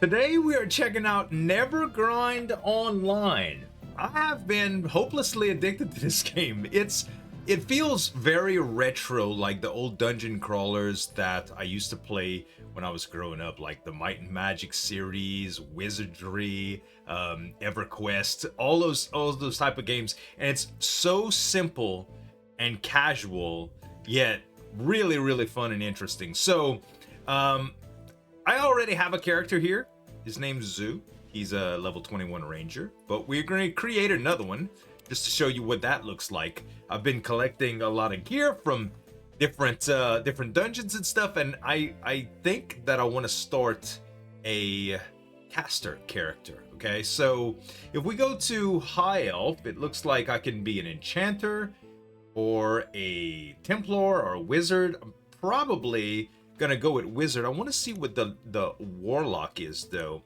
Today we are checking out Nevergrind Online. I have been hopelessly addicted to this game. It feels very retro, like the old dungeon crawlers that I used to play when I was growing up, like the Might and Magic series, Wizardry, EverQuest, all those type of games. And it's so simple and casual, yet really, really fun and interesting. So, I already have a character here. His name's Zoo. He's a level 21 ranger, but we're going to create another one just to show you what that looks like. I've been collecting a lot of gear from different dungeons and stuff, and I think that I want to start a caster character. Okay, so if we go to High Elf, it looks like I can be an enchanter or a Templar or a wizard. I'm probably gonna go with wizard. I want to see what the warlock is though.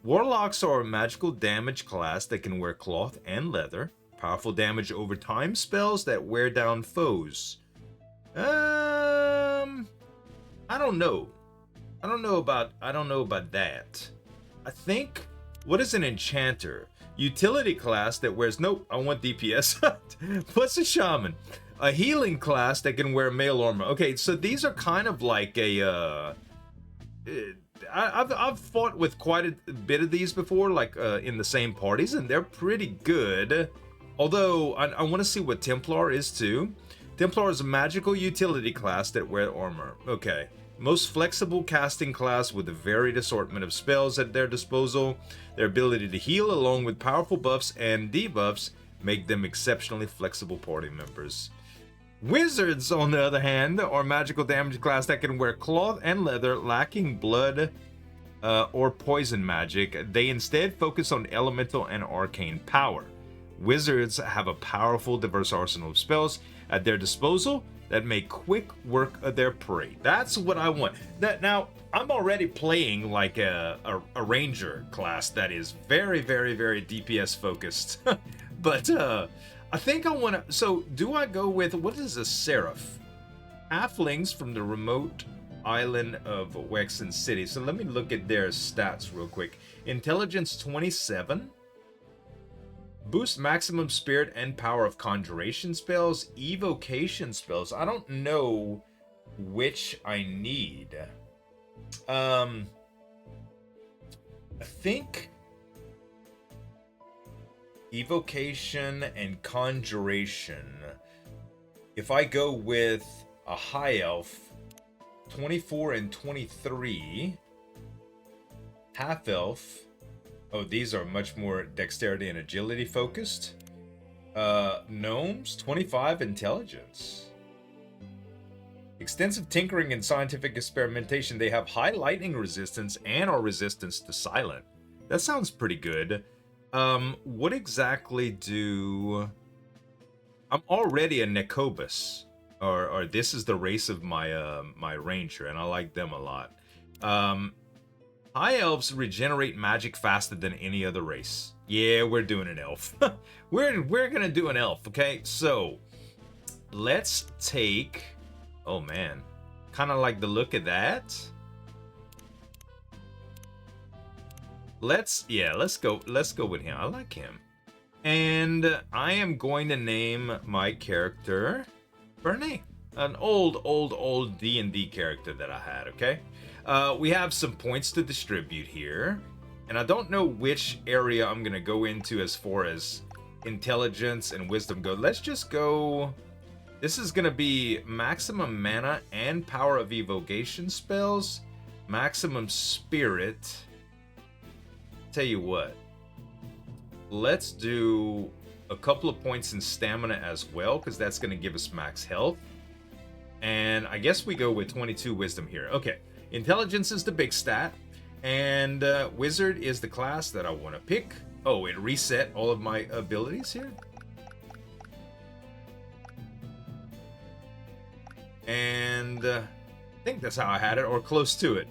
Warlocks are a magical damage class that can wear cloth and leather. Powerful damage over time spells that wear down foes. I don't know. I don't know about that. I think, what is an enchanter? Utility class that wears, nope, I want DPS. What's a shaman? A healing class that can wear mail armor. Okay, so these are kind of like a I've fought with quite a bit of these before, like in the same parties, and they're pretty good. Although I want to see what Templar is too. Templar is a magical utility class that wear armor. Okay, most flexible casting class with a varied assortment of spells at their disposal. Their ability to heal, along with powerful buffs and debuffs, make them exceptionally flexible party members. Wizards, on the other hand, are magical damage class that can wear cloth and leather, lacking blood or poison magic. They instead focus on elemental and arcane power. Wizards have a powerful, diverse arsenal of spells at their disposal that make quick work of their prey. That's what I want. Now, I'm already playing like a ranger class that is very, very, very DPS focused. But I think I want to... So, do I go with... What is a seraph? Halflings from the remote island of Wexen City. So, let me look at their stats real quick. Intelligence 27. Boost maximum spirit and power of conjuration spells. Evocation spells. I don't know which I need. I think... Evocation and Conjuration. If I go with a High Elf, 24 and 23. Half Elf. Oh, these are much more dexterity and agility focused. Gnomes, 25 intelligence. Extensive tinkering and scientific experimentation. They have high lightning resistance and are resistance to silent. That sounds pretty good. What exactly do... I'm already a Necobus, or this is the race of my my ranger, and I like them a lot. High elves regenerate magic faster than any other race. Yeah, we're doing an elf. we're gonna do an elf, okay? So, let's take... Oh man, kind of like the look of that. Let's go with him. I like him. And I am going to name my character Bernie. An old D&D character that I had, okay? We have some points to distribute here. And I don't know which area I'm going to go into as far as intelligence and wisdom go. Let's just go... This is going to be maximum mana and power of evocation spells. Maximum spirit... Tell you what, let's do a couple of points in stamina as well, because that's going to give us max health. And I guess we go with 22 wisdom here. Okay, intelligence is the big stat, and wizard is the class that I want to pick. Oh, it reset all of my abilities here. And I think that's how I had it, or close to it.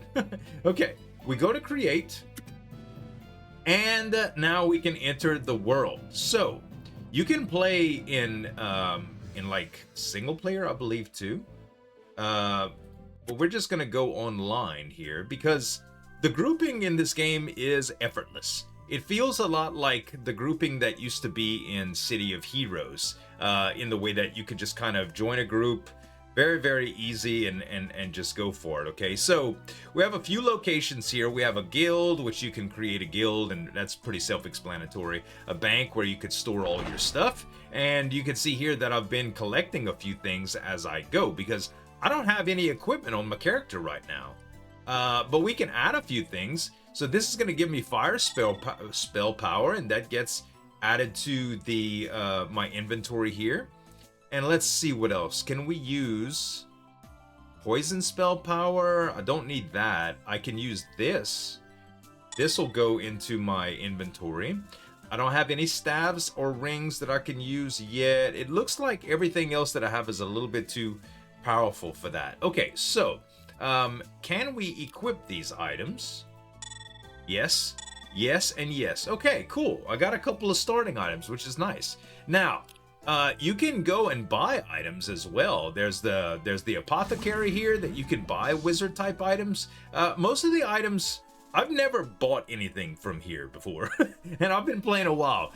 Okay, we go to create. And now we can enter the world. So, you can play in like single player, I believe too. But we're just gonna go online here because The grouping in this game is effortless. It feels a lot like the grouping that used to be in City of Heroes, in the way that you could just kind of join a group, very easy, and just go for it. Okay, so we have a few locations here. We have a guild, which you can create a guild, and that's pretty self-explanatory. A bank where you could store all your stuff, and you can see here that I've been collecting a few things as I go because I don't have any equipment on my character right now. But we can add a few things. So this is going to give me fire spell power, and that gets added to the my inventory here. And let's see what else. Can we use poison spell power? I don't need that. I can use this. This will go into my inventory. I don't have any staves or rings that I can use yet. It looks like everything else that I have is a little bit too powerful for that. Okay, so can we equip these items? Yes, yes, and yes. Okay, cool. I got a couple of starting items, which is nice. Now, you can go and buy items as well. There's the apothecary here that you can buy wizard type items. Most of the items, I've never bought anything from here before, and I've been playing a while.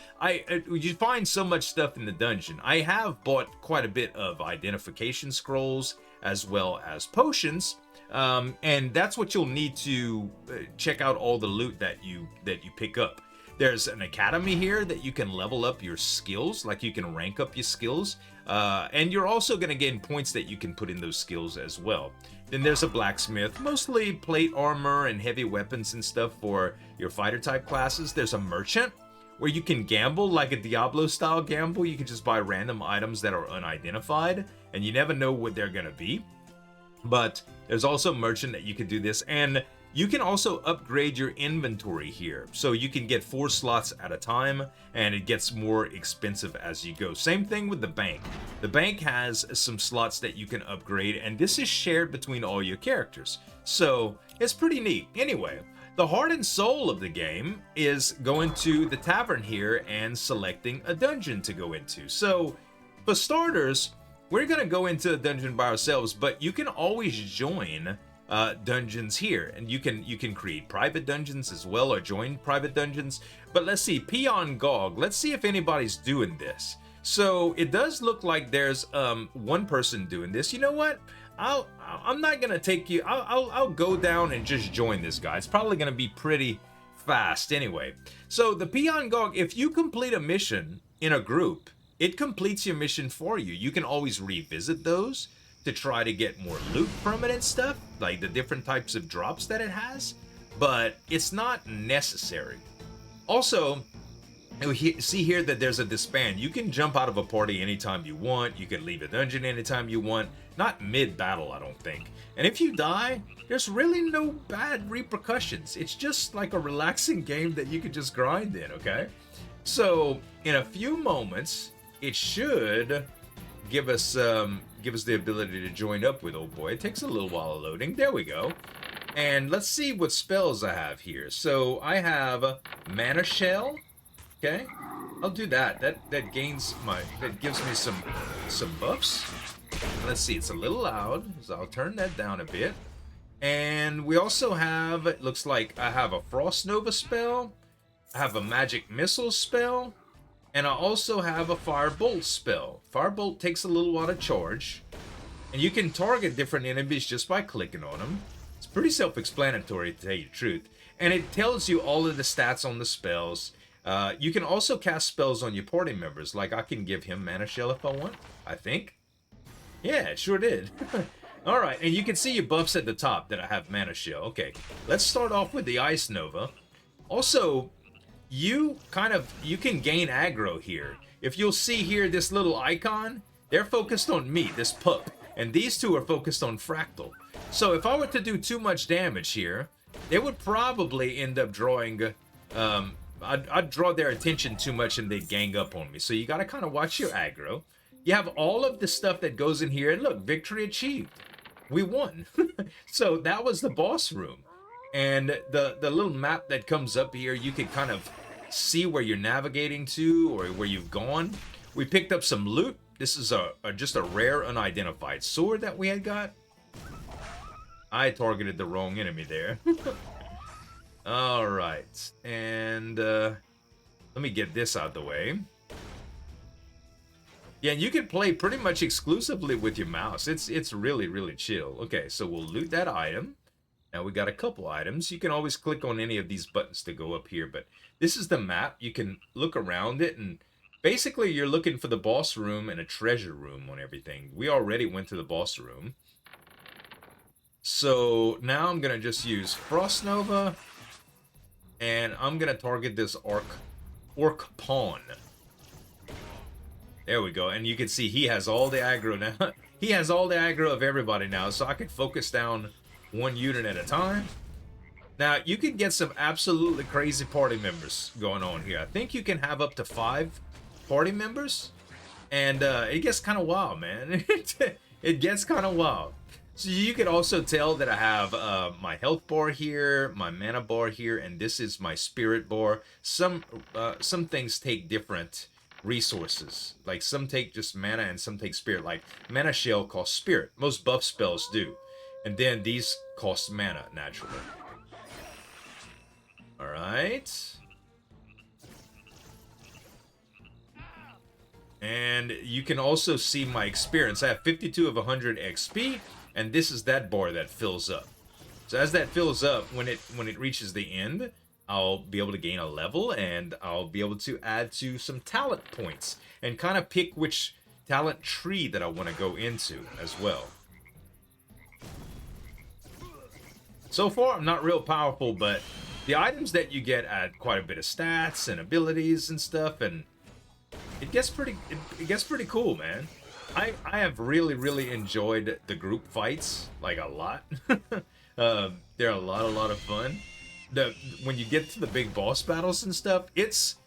You find so much stuff in the dungeon. I have bought quite a bit of identification scrolls as well as potions. And that's what you'll need to check out all the loot that you pick up. There's an academy here that you can level up your skills, like you can rank up your skills, and you're also going to gain points that you can put in those skills as well. Then there's a blacksmith, mostly plate armor and heavy weapons and stuff for your fighter type classes. There's a merchant where you can gamble like a Diablo style gamble. You can just buy random items that are unidentified, and you never know what they're going to be. But there's also a merchant that you can do this, and you can also upgrade your inventory here. So you can get 4 slots at a time, and it gets more expensive as you go. Same thing with the bank. The bank has some slots that you can upgrade, and this is shared between all your characters. So it's pretty neat. Anyway, the heart and soul of the game is going to the tavern here and selecting a dungeon to go into. So for starters, we're going to go into a dungeon by ourselves, but you can always join dungeons here, and you can create private dungeons as well, or join private dungeons. But let's see, Peon Gog, let's see if anybody's doing this. So it does look like there's one person doing this. You know what? I'm not gonna take you. I'll go down and just join this guy. It's probably gonna be pretty fast anyway. So the Peon Gog, if you complete a mission in a group, it completes your mission for you. You can always revisit those to try to get more loot from it and stuff, like the different types of drops that it has, but it's not necessary. Also, we see here that there's a disband. You can jump out of a party anytime you want. You can leave a dungeon anytime you want. Not mid-battle, I don't think. And if you die, there's really no bad repercussions. It's just like a relaxing game that you can just grind in, okay? So, in a few moments, it should give us the ability to join up with old boy. It takes a little while loading. There we go. And let's see what spells I have here. So I have Mana Shell. Okay, I'll do that. That gives me some buffs. Let's see, it's a little loud, so I'll turn that down a bit. And we also have, it looks like I have a Frost Nova spell. I have a Magic Missile spell. And I also have a Firebolt spell. Firebolt takes a little while to charge. And you can target different enemies just by clicking on them. It's pretty self-explanatory, to tell you the truth. And it tells you all of the stats on the spells. You can also cast spells on your party members. Like I can give him Mana Shell if I want, I think. Yeah, it sure did. Alright, and you can see your buffs at the top that I have Mana Shell. Okay, let's start off with the Ice Nova. Also, you can gain aggro here. If you'll see here this little icon, they're focused on me, this pup, and these two are focused on Fractal. So if I were to do too much damage here, they would probably end up drawing, I'd draw their attention too much and they'd gang up on me. So you gotta kind of watch your aggro. You have all of the stuff that goes in here, and look, victory achieved. We won. So that was the boss room. And the little map that comes up here, you can kind of see where you're navigating to or where you've gone. We picked up some loot. This is just a rare unidentified sword that we had got. I targeted the wrong enemy there. All right, and let me get this out the way. Yeah, and you can play pretty much exclusively with your mouse. It's really, really chill. Okay, so we'll loot that item. Now we got a couple items. You can always click on any of these buttons to go up here, but this is the map. You can look around it, and basically you're looking for the boss room and a treasure room on everything. We already went to the boss room. So now I'm going to just use Frost Nova, and I'm going to target this Orc Pawn. There we go, and you can see he has all the aggro now. He has all the aggro of everybody now, so I can focus down one unit at a time. Now, you can get some absolutely crazy party members going on here. I think you can have up to 5 party members, and it gets kind of wild, man. It gets kind of wild. So you can also tell that I have my health bar here, my mana bar here, and this is my spirit bar. Some things take different resources. Like some take just mana and some take spirit. Like mana shell costs spirit. Most buff spells do. And then these cost mana naturally. Alright. And you can also see my experience. I have 52 of 100 XP, and this is that bar that fills up. So as that fills up, when it reaches the end, I'll be able to gain a level, and I'll be able to add to some talent points and kind of pick which talent tree that I want to go into as well. So far, I'm not real powerful, but the items that you get add quite a bit of stats and abilities and stuff, and it gets pretty cool, man. I have really enjoyed the group fights, like, a lot. They're a lot of fun. When you get to the big boss battles and stuff, it's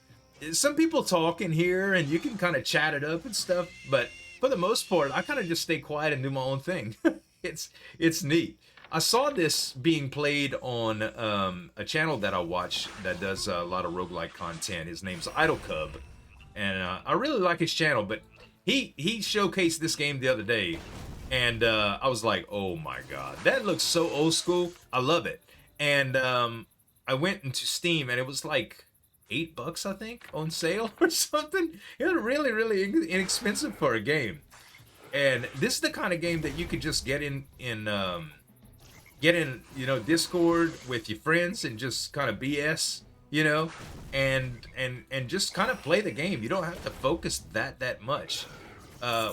some people talk in here and you can kind of chat it up and stuff, but for the most part, I kind of just stay quiet and do my own thing. It's neat. I saw this being played on a channel that I watch that does a lot of roguelike content. His name's Idle Cub, and I really like his channel, but he showcased this game the other day, and I was like, oh my god, that looks so old school. I love it. And I went into Steam, and it was like $8, I think, on sale or something. It was really inexpensive for a game. And this is the kind of game that you could just get in Discord with your friends and just kind of BS, and just kind of play the game. You don't have to focus that much.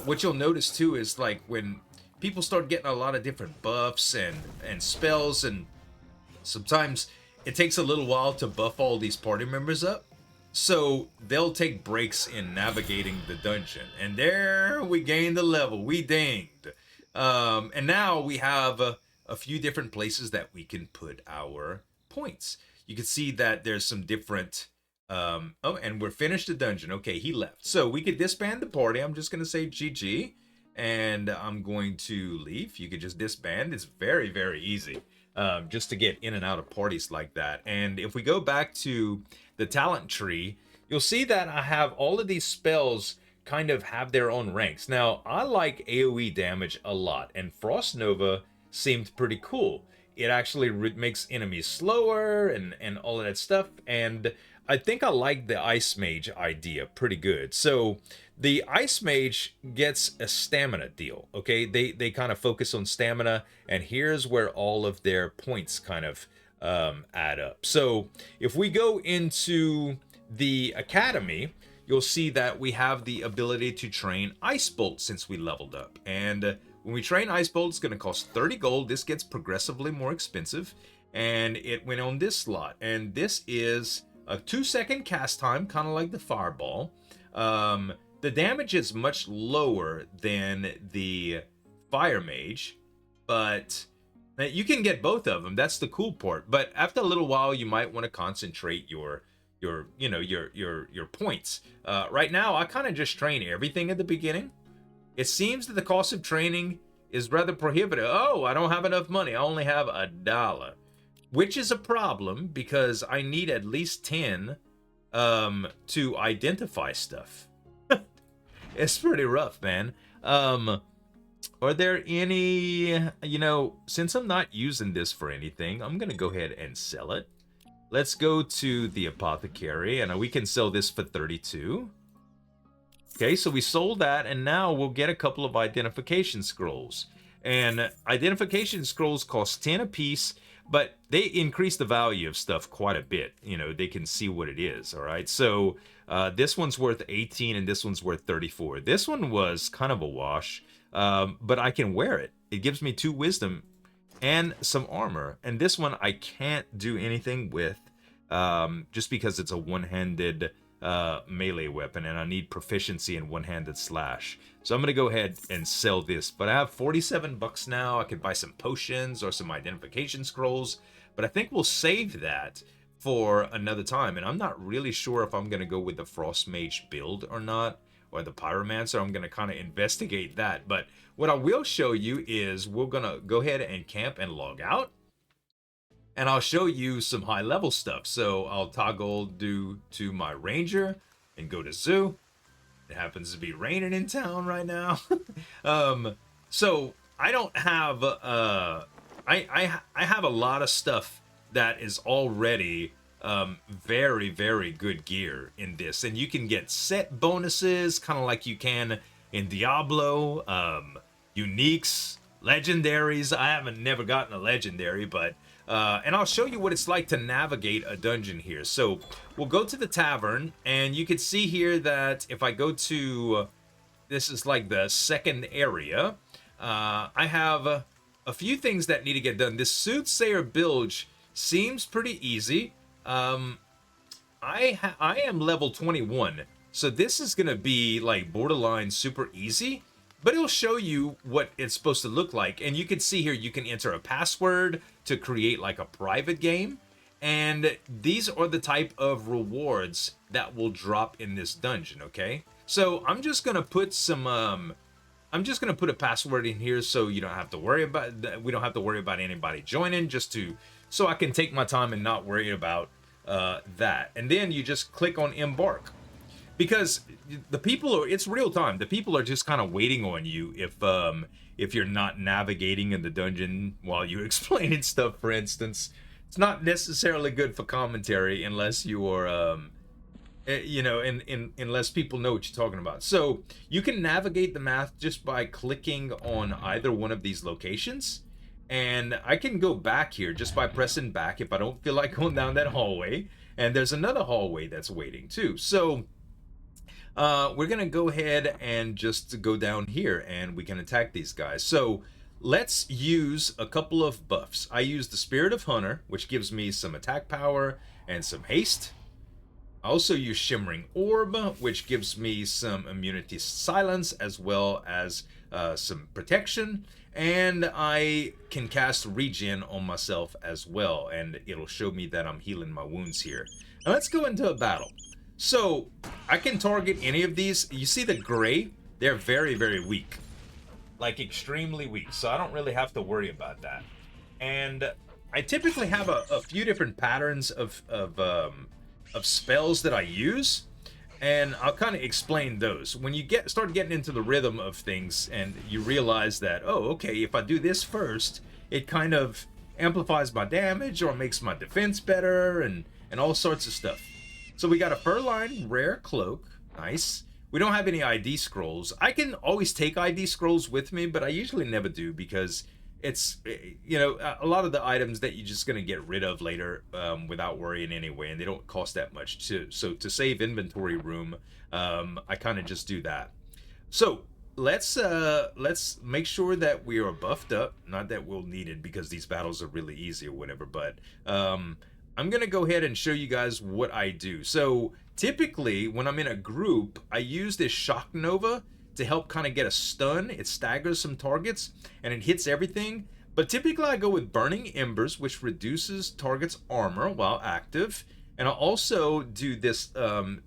What you'll notice too is, like, when people start getting a lot of different buffs and spells, and sometimes it takes a little while to buff all these party members up. So they'll take breaks in navigating the dungeon. And there we gained the level. We dinged. And now we have a few different places that we can put our points. You can see that there's some different... oh, and we're finished the dungeon. Okay, he left. So we could disband the party. I'm just going to say GG. And I'm going to leave. You could just disband. It's very easy. Just to get in and out of parties like that. And if we go back to the talent tree, you'll see that I have all of these spells kind of have their own ranks. Now, I like AoE damage a lot, and Frost Nova seemed pretty cool. It actually makes enemies slower and all of that stuff, and I think I like the Ice Mage idea pretty good. So the Ice Mage gets a stamina deal, okay? They kind of focus on stamina, and here's where all of their points kind of add up. So if we go into the Academy, you'll see that we have the ability to train Ice Bolt since we leveled up. And when we train Ice Bolt, it's going to cost 30 gold. This gets progressively more expensive, and it went on this slot. And this is a 2-second cast time, kind of like the Fireball. The damage is much lower than the Fire Mage, but you can get both of them. That's the cool part. But after a little while, you might want to concentrate your points. Right now, I kind of just train everything at the beginning. It seems that the cost of training is rather prohibitive. Oh, I don't have enough money. I only have $1. Which is a problem because I need at least 10 to identify stuff. It's pretty rough, man. Are there any, since I'm not using this for anything, I'm going to go ahead and sell it. let's go to the apothecary, and we can sell this for 32. Okay, so we sold that, and now we'll get a couple of identification scrolls. And identification scrolls cost 10 apiece, but they increase the value of stuff quite a bit. You know, they can see what it is, all right? So this one's worth 18, and this one's worth 34. This one was kind of a wash, but I can wear it. It gives me 2 wisdom and some armor. And this one I can't do anything with, just because it's a one-handed melee weapon, and I need proficiency in one-handed slash. So I'm gonna go ahead and sell this, but I have 47 bucks now. I could buy some potions or some identification scrolls, but I think we'll save that for another time. And I'm not really sure if I'm gonna go with the Frost Mage build or not, or the Pyromancer. I'm gonna kind of investigate that. But what I will show you is we're gonna go ahead and camp and log out, and I'll show you some high level stuff. So I'll toggle to my ranger and go to zoo. It happens to be raining in town right now. So I don't have I have a lot of stuff that is already very, very good gear in this, and you can get set bonuses kind of like you can in Diablo, uniques, legendaries. I haven't never gotten a legendary, but and I'll show you what it's like to navigate a dungeon here. So we'll go to the tavern, and you can see here that if I go to, this is like the second area, I have a few things that need to get done. This Soothsayer Bilge seems pretty easy. I am level 21, so this is gonna be like borderline super easy, but it'll show you what it's supposed to look like. And you can see here, you can enter a password to create like a private game, and these are the type of rewards that will drop in this dungeon. Okay, so I'm just gonna put some I'm just gonna put a password in here, so you don't have to worry about that. We don't have to worry about anybody joining, just to so I can take my time and not worry about that. And then you just click on embark, because the people are, it's real time. The people are just kind of waiting on you if you're not navigating in the dungeon while you're explaining stuff. For instance, it's not necessarily good for commentary unless you are you know, unless people know what you're talking about. So you can navigate the map just by clicking on either one of these locations, and I can go back here just by pressing back if I don't feel like going down that hallway. And there's another hallway that's waiting too. So we're gonna go ahead and just go down here, and we can attack these guys. So let's use a couple of buffs. I use the Spirit of Hunter, which gives me some attack power and some haste. I also use Shimmering Orb, which gives me some immunity silence as well as some protection. And I can cast Regen on myself as well, and it'll show me that I'm healing my wounds here. Now let's go into a battle. So I can target any of these. You see the gray? They're very, very weak. Like extremely weak. So I don't really have to worry about that. And I typically have a few different patterns of spells that I use, and I'll kind of explain those. When you start getting into the rhythm of things, and you realize that, oh, okay, if I do this first, it kind of amplifies my damage or makes my defense better, and all sorts of stuff. So we got a Furline Rare Cloak, nice. We don't have any ID scrolls. I can always take ID scrolls with me, but I usually never do, because it's, you know, a lot of the items that you're just going to get rid of later without worrying anyway, and they don't cost that much. So to save inventory room, I kind of just do that. So let's make sure that we are buffed up. Not that we'll need it because these battles are really easy or whatever, but I'm going to go ahead and show you guys what I do. So typically when I'm in a group, I use this Shock Nova to help kind of get a stun. It staggers some targets and it hits everything. But typically I go with Burning Embers, which reduces targets' armor while active. And I'll also do this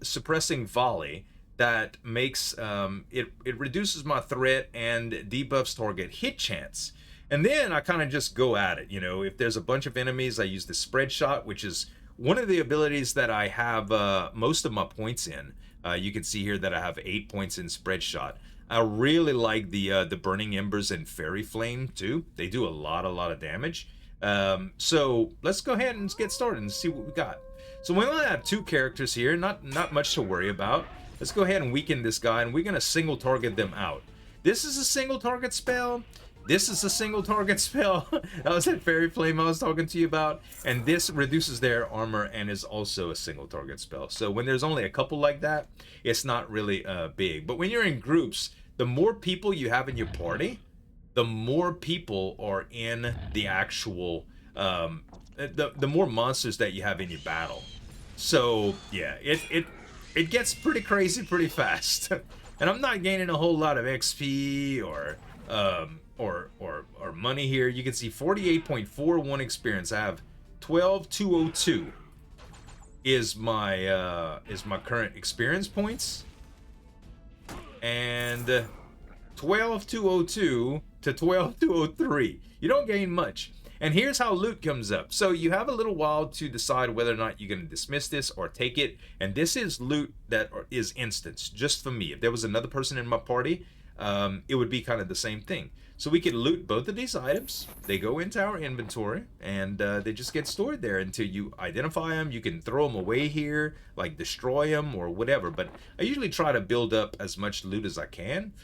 Suppressing Volley that makes it reduces my threat and debuffs target hit chance. And then I kind of just go at it. You know, if there's a bunch of enemies, I use the Spread Shot, which is one of the abilities that I have most of my points in. You can see here that I have 8 points in Spread Shot. I really like the Burning Embers and Fairy Flame too. They do a lot of damage. So let's go ahead and get started and see what we got. So we only have 2 characters here, not much to worry about. Let's go ahead and weaken this guy, and we're gonna single target them out. This is a single target spell. This is a single target spell. That was that fairy flame I was talking to you about. And this reduces their armor and is also a single target spell. So when there's only a couple like that, it's not really big. But when you're in groups, the more people you have in your party, the more people are in the actual, the more monsters that you have in your battle. So yeah, it gets pretty crazy pretty fast. And I'm not gaining a whole lot of XP or money here. You can see 48.41 experience. I have 12,202 is my current experience points, and 12,202 to 12,203. You don't gain much. And here's how loot comes up. So you have a little while to decide whether or not you're going to dismiss this or take it. And this is loot that is instance, just for me. If there was another person in my party, it would be kind of the same thing. So we can loot both of these items. They go into our inventory, and they just get stored there until you identify them. You can throw them away here, like destroy them or whatever. But I usually try to build up as much loot as I can,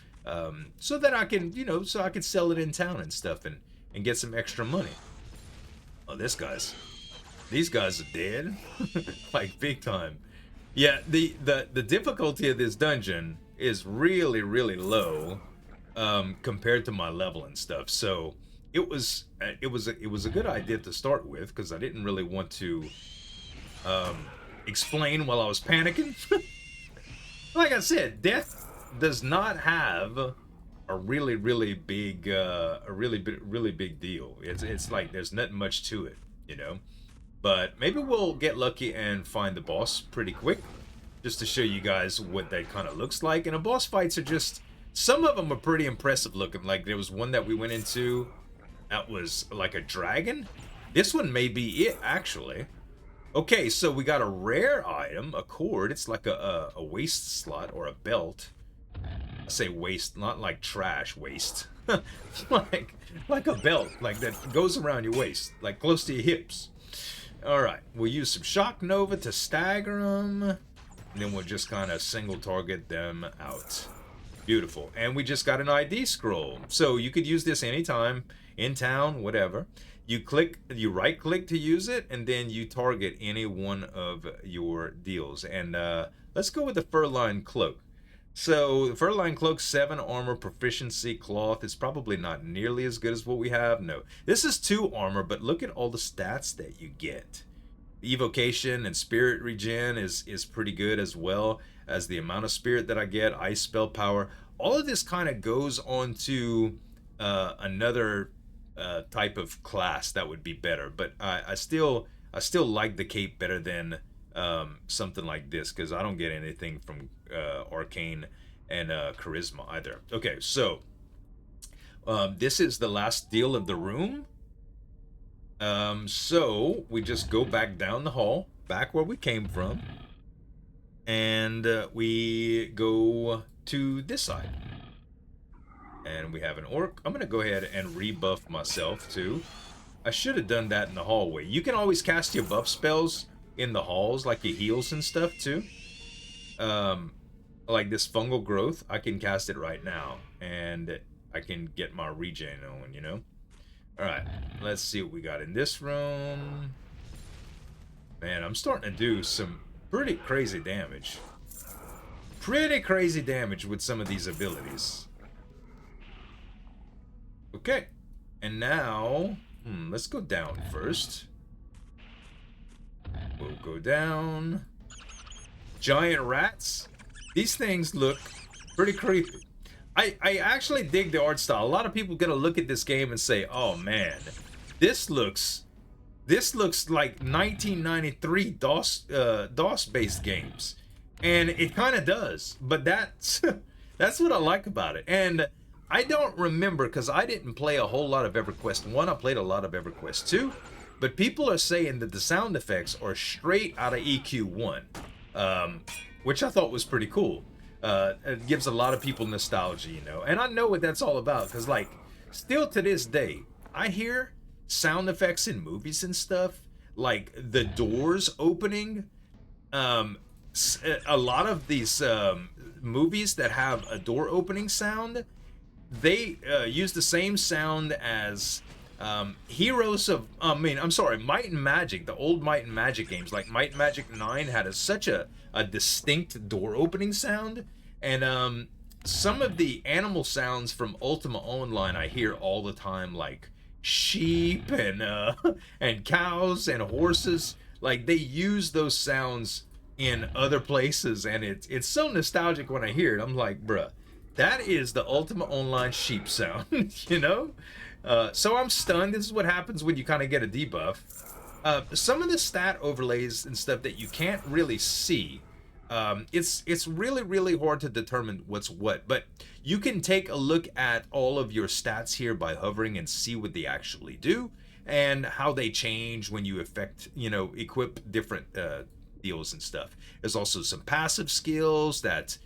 so that I can, so I can sell it in town and stuff and get some extra money. Oh, these guys are dead. Like big time. Yeah, the difficulty of this dungeon is really, really low compared to my level and stuff. So it was a good idea to start with, because I didn't really want to explain while I was panicking. Like I said, death does not have a really big deal. It's like there's not much to it, But maybe we'll get lucky and find the boss pretty quick, just to show you guys what that kind of looks like. And the boss fights are just, some of them are pretty impressive looking. Like there was one that we went into that was like a dragon. This one may be it, actually. Okay, so we got a rare item, a cord. It's like a waist slot or a belt. I say waist, not like trash waist. like a belt, like that goes around your waist, like close to your hips. Alright, we'll use some Shock Nova to stagger them, and then we'll just kind of single target them out. Beautiful. And we just got an ID scroll. So you could use this anytime, in town, whatever. You right click to use it, and then you target any one of your deals. And let's go with the Fur-lined Cloak. So the Fur-lined Cloak, 7 armor, proficiency, cloth. It's probably not nearly as good as what we have. No, this is 2 armor, but look at all the stats that you get. Evocation and spirit regen is pretty good, as well as the amount of spirit that I get. Ice spell power. All of this kind of goes on to another type of class that would be better. But I still like the cape better than something like this, because I don't get anything from arcane and charisma either. Okay, so this is the last deal of the room. So we just go back down the hall, back where we came from, and we go to this side, and we have an orc. I'm gonna go ahead and rebuff myself too. I should have done that in the hallway. You can always cast your buff spells in the halls, like your heals and stuff too. Like this fungal growth, I can cast it right now, and I can get my regen on, Alright, let's see what we got in this room. Man, I'm starting to do some pretty crazy damage. Pretty crazy damage with some of these abilities. Okay, and now, let's go down first. We'll go down. Giant rats. These things look pretty creepy. I actually dig the art style. A lot of people gonna look at this game and say, "Oh man, this looks like 1993 DOS based games," and it kind of does. But that's that's what I like about it. And I don't remember, because I didn't play a whole lot of EverQuest 1. I played a lot of EverQuest 2. But people are saying that the sound effects are straight out of EQ1, which I thought was pretty cool. It gives a lot of people nostalgia, And I know what that's all about, because, like, still to this day, I hear sound effects in movies and stuff, like the doors opening. A lot of these movies that have a door opening sound, they use the same sound as Heroes of, I'm sorry, Might and Magic, the old Might and Magic games, like Might and Magic 9 had such a distinct door opening sound, and some of the animal sounds from Ultima Online I hear all the time, like sheep and and cows and horses. Like they use those sounds in other places, and it's so nostalgic when I hear it. I'm like, bruh, that is the Ultima Online sheep sound, you know? So I'm stunned. This is what happens when you kind of get a debuff. Some of the stat overlays and stuff that you can't really see, it's really hard to determine what's what, but you can take a look at all of your stats here by hovering and see what they actually do and how they change when you equip different deals and stuff. There's also some passive skills that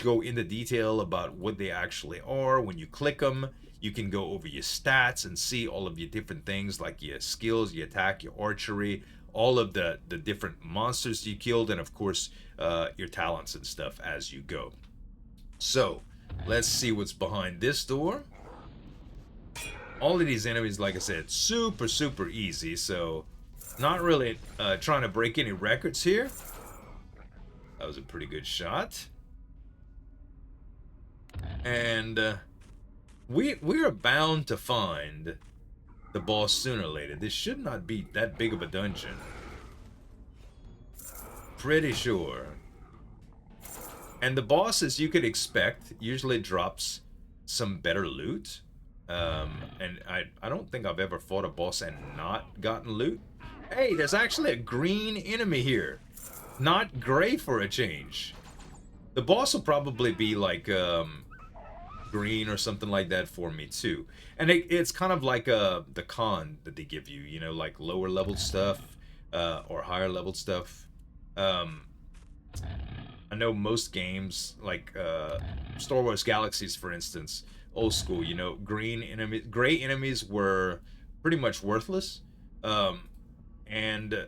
go into detail about what they actually are. When you click them, you can go over your stats and see all of your different things, like your skills, your attack, your archery, all of the different monsters you killed, and of course your talents and stuff as you go. So let's see what's behind this door. All of these enemies, like I said, super easy, so not really trying to break any records here. That was a pretty good shot. And we are bound to find the boss sooner or later. This should not be that big of a dungeon. Pretty sure. And the boss, as you could expect, usually drops some better loot. And I don't think I've ever fought a boss and not gotten loot. Hey, there's actually a green enemy here. Not gray for a change. The boss will probably be like green or something like that for me too. And it's kind of like the con that they give you, you know, like lower level stuff or higher level stuff. I know most games, like Star Wars Galaxies, for instance, old school, you know, gray enemies were pretty much worthless, and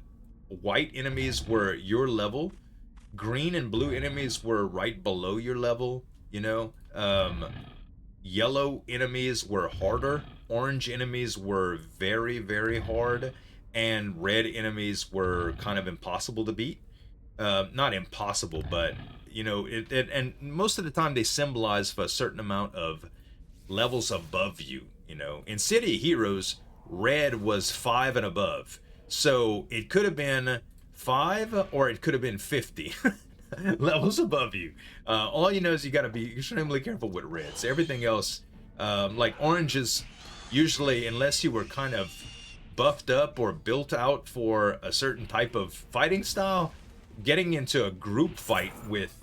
white enemies were your level. Green and blue enemies were right below your level, you know. Yellow enemies were harder. Orange enemies were very hard, and red enemies were kind of impossible to beat. Not impossible, but you know, and most of the time they symbolize for a certain amount of levels above you. You know, in City of Heroes, red was 5 and above, so it could have been 5 or it could have been 50 levels above you. All you know is you got to be extremely careful with reds. Everything else, like oranges, usually, unless you were kind of buffed up or built out for a certain type of fighting style, getting into a group fight with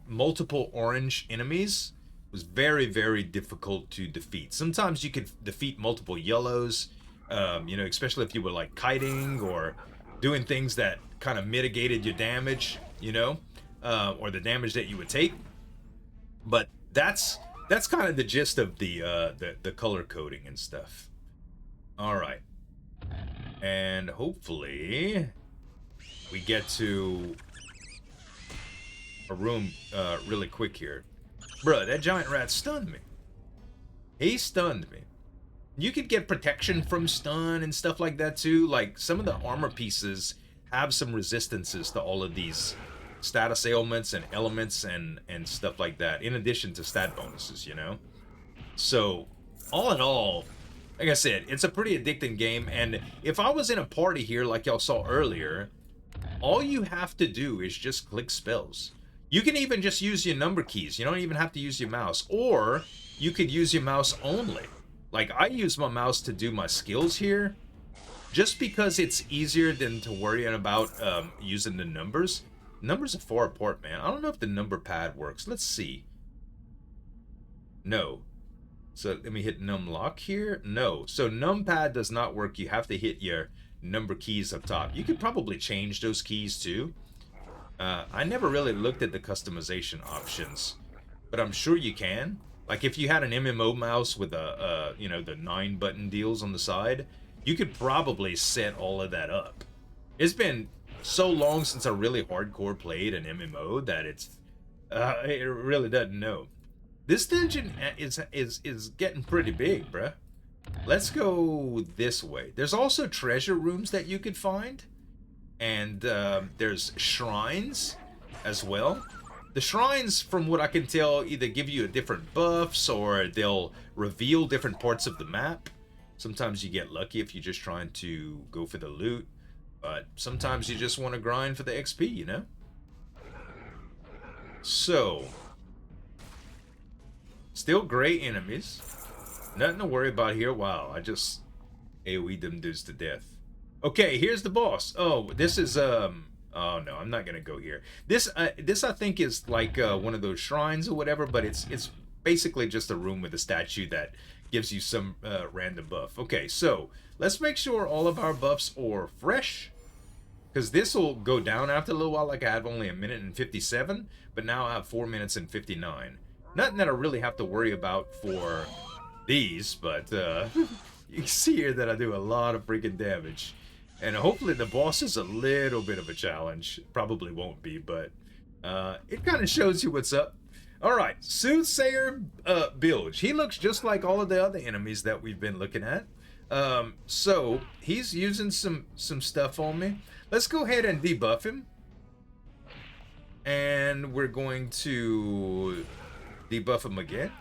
multiple orange enemies was very difficult to defeat. Sometimes you could defeat multiple yellows, you know, especially if you were like kiting or doing things that kind of mitigated your damage, you know, or the damage that you would take. But that's kind of the gist of the color coding and stuff. All right, and hopefully we get to a room really quick here. Bruh, that giant rat stunned me. He stunned me. You could get protection from stun and stuff like that too. Like some of the armor pieces have some resistances to all of these status ailments and elements and stuff like that, in addition to stat bonuses, you know? So, all in all, like I said, it's a pretty addicting game, and if I was in a party here like y'all saw earlier, all you have to do is just click spells. You can even just use your number keys. You don't even have to use your mouse, or you could use your mouse only. Like, I use my mouse to do my skills here, just because it's easier than to worry about using the numbers. Numbers are far apart, man. I don't know if the number pad works. Let's see. No. So let me hit num lock here. No. So numpad does not work. You have to hit your number keys up top. You could probably change those keys too. I never really looked at the customization options, but I'm sure you can. Like if you had an MMO mouse with you know, the 9-button deals on the side, you could probably set all of that up. It's been so long since I really hardcore played an MMO that it really doesn't know. This dungeon is getting pretty big, bruh. Let's go this way. There's also treasure rooms that you could find, and there's shrines as well. The shrines, from what I can tell, either give you a different buffs or they'll reveal different parts of the map. Sometimes you get lucky if you're just trying to go for the loot, but sometimes you just want to grind for the XP, you know? So, still great enemies. Nothing to worry about here. Wow, I just AoE them dudes to death. Okay, here's the boss. Oh, this is oh no, I'm not gonna go here. This I think is like one of those shrines or whatever, but it's basically just a room with a statue that gives you some random buff. Okay, so let's make sure all of our buffs are fresh, because this will go down after a little while. Like I have only 1 minute and 57, but now I have 4 minutes and 59. Nothing that I really have to worry about for these, but you can see here that I do a lot of freaking damage. And hopefully the boss is a little bit of a challenge. Probably won't be, but it kind of shows you what's up. Alright, Soothsayer Bilge. He looks just like all of the other enemies that we've been looking at. So, he's using some stuff on me. Let's go ahead and debuff him. And we're going to debuff him again.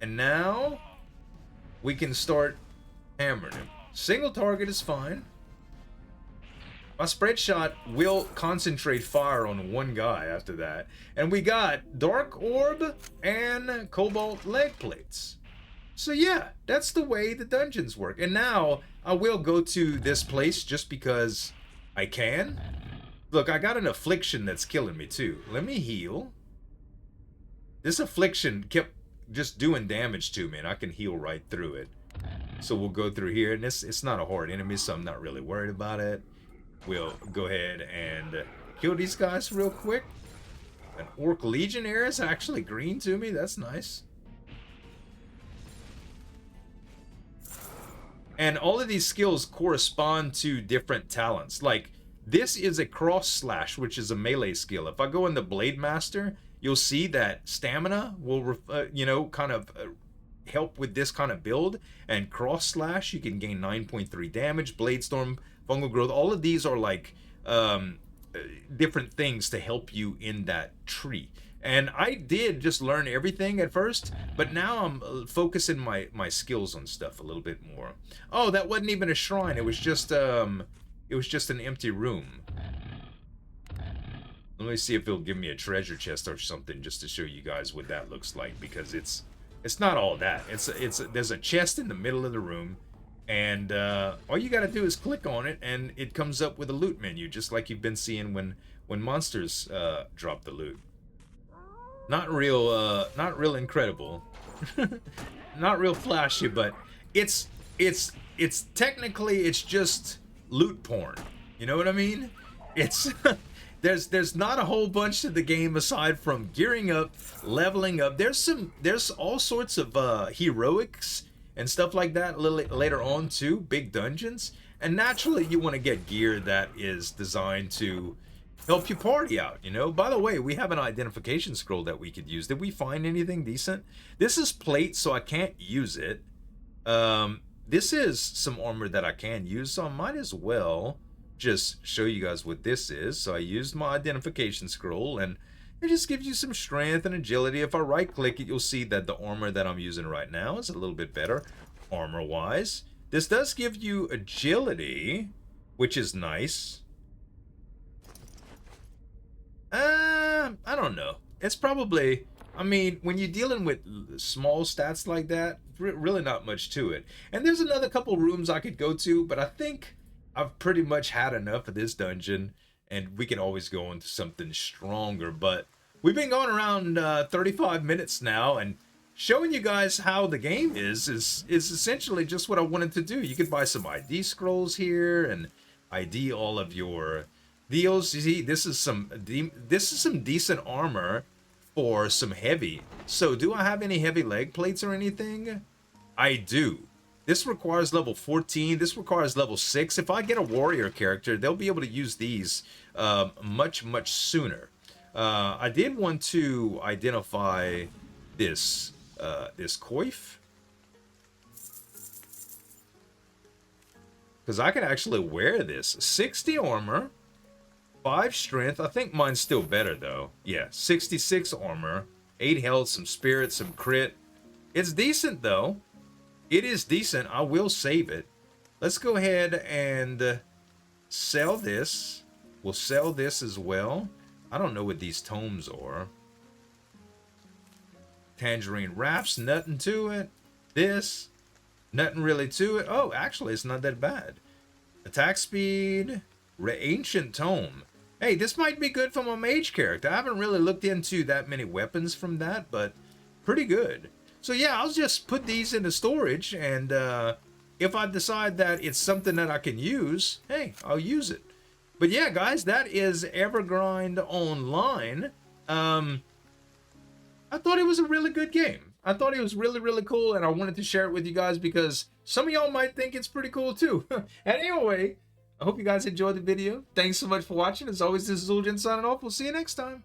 And now we can start hammering him. Single target is fine. My spread shot will concentrate fire on one guy after that. And we got Dark Orb and Cobalt leg plates. So yeah, that's the way the dungeons work. And now I will go to this place just because I can. Look, I got an affliction that's killing me too. Let me heal. This affliction kept just doing damage to me, and I can heal right through it. So we'll go through here, and it's not a hard enemy, so I'm not really worried about it. We'll go ahead and kill these guys real quick. An Orc Legionnaire is actually green to me. That's nice. And all of these skills correspond to different talents. Like, this is a cross slash, which is a melee skill. If I go in the Blade Master, you'll see that stamina will, you know, kind of help with this kind of build. And cross slash, you can gain 9.3 damage. Blade Storm, Fungal Growth, all of these are like different things to help you in that tree. And I did just learn everything at first, but now I'm focusing my skills on stuff a little bit more. Oh, that wasn't even a shrine. It was just an empty room. Let me see if it'll give me a treasure chest or something just to show you guys what that looks like, because it's not all that. There's a chest in the middle of the room, and all you gotta do is click on it, and it comes up with a loot menu, just like you've been seeing when monsters drop the loot. Not real incredible, not real flashy, but it's technically it's just loot porn. You know what I mean? It's there's not a whole bunch to the game aside from gearing up, leveling up. There's all sorts of heroics and stuff like that a little later on too, big dungeons. And naturally you want to get gear that is designed to help you party out, you know? By the way, we have an identification scroll that we could use. Did we find anything decent? This is plate, so I can't use it. This is some armor that I can use, so I might as well just show you guys what this is. So I used my identification scroll, and it just gives you some strength and agility. If I right click it, you'll see that the armor that I'm using right now is a little bit better armor wise. This does give you agility, which is nice. I don't know. It's probably, I mean, when you're dealing with small stats like that, really not much to it. And there's another couple rooms I could go to, but I think I've pretty much had enough of this dungeon, and we can always go into something stronger. But we've been going around 35 minutes now, and showing you guys how the game is essentially just what I wanted to do. You could buy some ID scrolls here and ID all of your deals. You see, this is some decent armor for some heavy. So do I have any heavy leg plates or anything? I do. This requires level 14. This requires level 6. If I get a warrior character, they'll be able to use these much sooner. I did want to identify this this coif, because I can actually wear this. 60 armor, 5 strength. I think mine's still better though. Yeah, 66 armor, 8 health, some spirit, some crit. It's decent though. It is decent. I will save it. Let's go ahead and sell this. We'll sell this as well. I don't know what these tomes are. Tangerine wraps, nothing to it. This, nothing really to it. Oh, actually, it's not that bad. Attack speed, ancient tome. Hey, this might be good for my mage character. I haven't really looked into that many weapons from that, but pretty good. So yeah, I'll just put these into storage, and if I decide that it's something that I can use, hey, I'll use it. But yeah, guys, that is Nevergrind Online. I thought it was a really good game. I thought it was really cool, and I wanted to share it with you guys because some of y'all might think it's pretty cool too. And anyway, I hope you guys enjoyed the video. Thanks so much for watching. As always, this is Zueljin signing off. We'll see you next time.